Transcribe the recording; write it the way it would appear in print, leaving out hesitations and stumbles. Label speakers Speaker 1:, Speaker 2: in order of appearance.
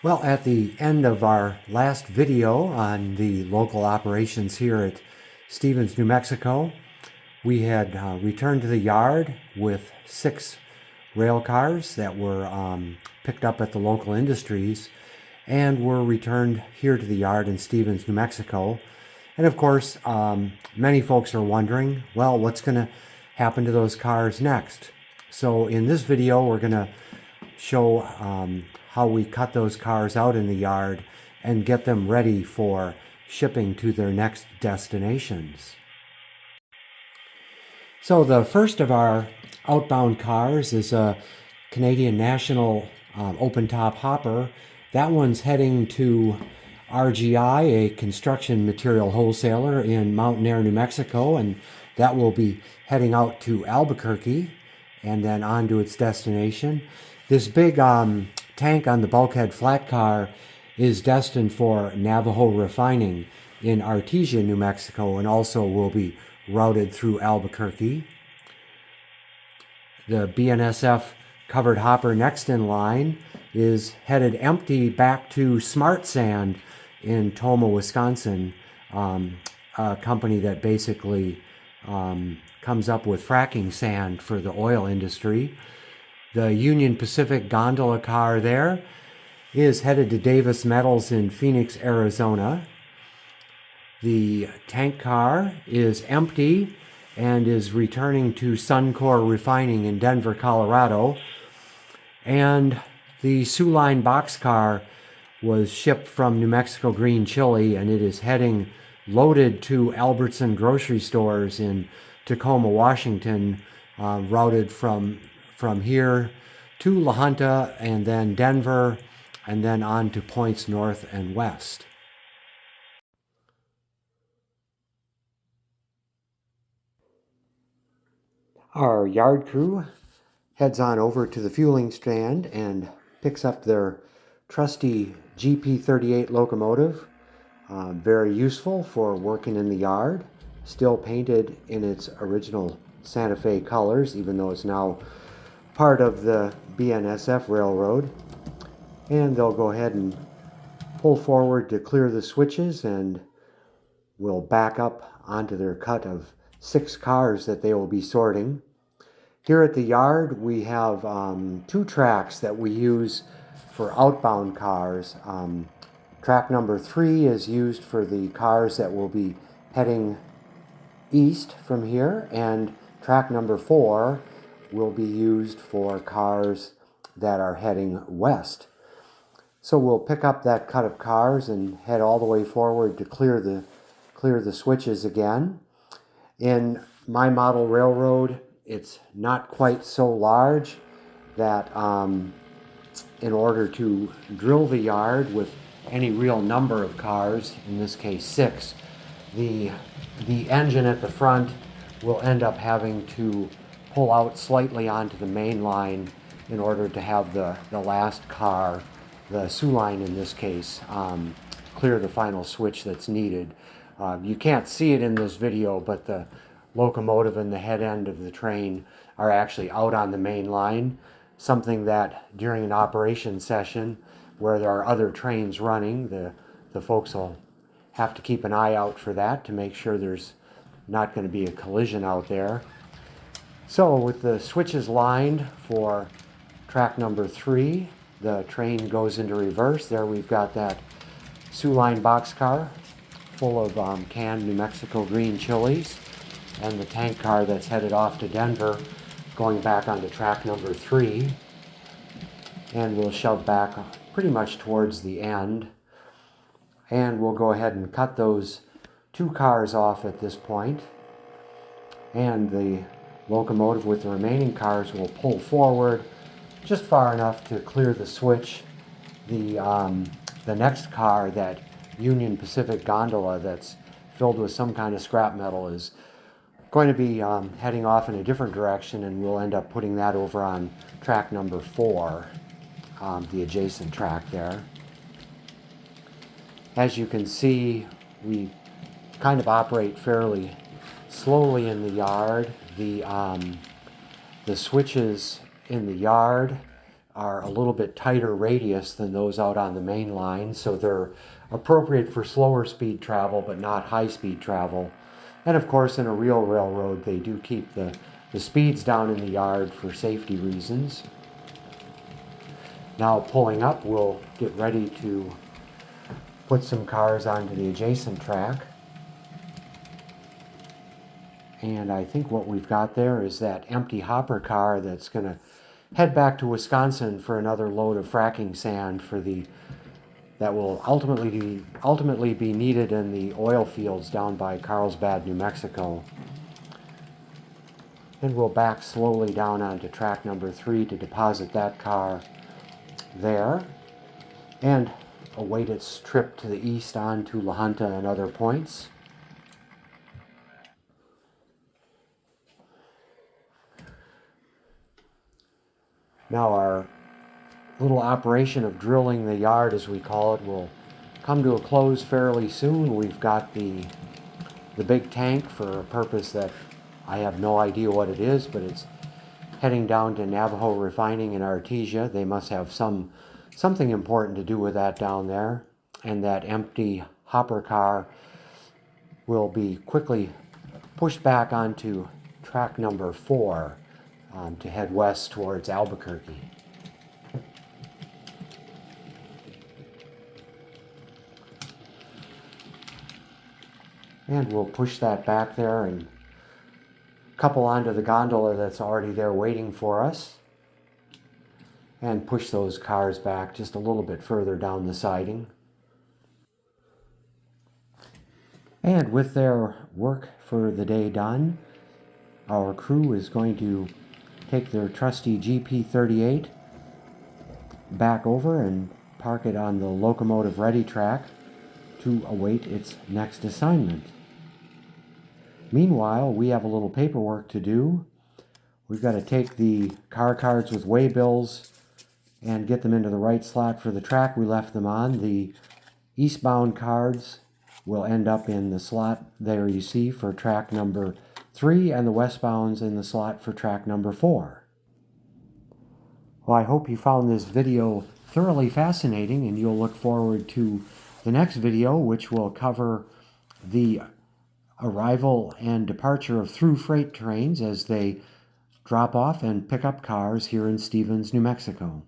Speaker 1: Well, at the end of our last video on the local operations here at Stevens, New Mexico, we had returned to the yard with 6 rail cars that were picked up at the local industries and were returned here to the yard in Stevens, New Mexico. And of course, many folks are wondering, well, what's going to happen to those cars next? So in this video, we're going to show how we cut those cars out in the yard and get them ready for shipping to their next destinations. So the first of our outbound cars is a Canadian National open top hopper. That one's heading to RGI, a construction material wholesaler in Mountain Air, New Mexico, and that will be heading out to Albuquerque and then on to its destination. This big tank on the bulkhead flat car is destined for Navajo refining in Artesia, New Mexico, and also will be routed through Albuquerque. The BNSF covered hopper next in line is headed empty back to Smart Sand in Tomah, Wisconsin, a company that basically comes up with fracking sand for the oil industry. The Union Pacific gondola car there is headed to Davis Metals in Phoenix, Arizona. The tank car is empty and is returning to Suncor Refining in Denver, Colorado. And the Sioux Line boxcar was shipped from New Mexico Green Chili, and it is heading loaded to Albertson grocery stores in Tacoma, Washington, routed from here to La Junta and then Denver, and then on to points north and west. Our yard crew heads on over to the fueling stand and picks up their trusty GP38 locomotive. Very useful for working in the yard. Still painted in its original Santa Fe colors, even though it's now part of the BNSF railroad. And they'll go ahead and pull forward to clear the switches, and we'll back up onto their cut of 6 cars that they will be sorting. Here at the yard, we have 2 tracks that we use for outbound cars. Track number 3 is used for the cars that will be heading east from here, and track number 4 will be used for cars that are heading west. So we'll pick up that cut of cars and head all the way forward to clear the switches again. In my model railroad, it's not quite so large that in order to drill the yard with any real number of cars, in this case 6, the engine at the front will end up having to pull out slightly onto the main line in order to have the last car, the Sioux Line in this case, clear the final switch that's needed. You can't see it in this video, but the locomotive and the head end of the train are actually out on the main line, something that during an operation session where there are other trains running, the folks will have to keep an eye out for that to make sure there's not going to be a collision out there. So with the switches lined for track number 3, the train goes into reverse. There we've got that Sioux Line boxcar full of canned New Mexico green chilies, and the tank car that's headed off to Denver going back onto track number 3. And we'll shove back pretty much towards the end. And we'll go ahead and cut those 2 cars off at this point. And the locomotive with the remaining cars will pull forward just far enough to clear the switch. The next car, that Union Pacific gondola that's filled with some kind of scrap metal, is going to be heading off in a different direction, and we'll end up putting that over on track number 4, the adjacent track there. As you can see, we kind of operate fairly slowly in the yard. The switches in the yard are a little bit tighter radius than those out on the main line, so they're appropriate for slower speed travel but not high speed travel. And of course, in a real railroad, they do keep the speeds down in the yard for safety reasons. Now pulling up, we'll get ready to put some cars onto the adjacent track. And I think what we've got there is that empty hopper car that's going to head back to Wisconsin for another load of fracking sand that will ultimately be needed in the oil fields down by Carlsbad, New Mexico. And we'll back slowly down onto track number 3 to deposit that car there and await its trip to the east on to La Junta and other points. Now our little operation of drilling the yard, as we call it, will come to a close fairly soon. We've got the big tank for a purpose that I have no idea what it is, but it's heading down to Navajo Refining in Artesia. They must have something important to do with that down there. And that empty hopper car will be quickly pushed back onto track number 4 to head west towards Albuquerque. And we'll push that back there and couple onto the gondola that's already there waiting for us and push those cars back just a little bit further down the siding. And with their work for the day done, our crew is going to take their trusty GP38 back over and park it on the locomotive ready track to await its next assignment. Meanwhile, we have a little paperwork to do. We've got to take the car cards with waybills and get them into the right slot for the track we left them on. The eastbound cards will end up in the slot there you see for track number 3, and the westbounds in the slot for track number 4. Well, I hope you found this video thoroughly fascinating, and you'll look forward to the next video, which will cover the arrival and departure of through freight trains as they drop off and pick up cars here in Stevens, New Mexico.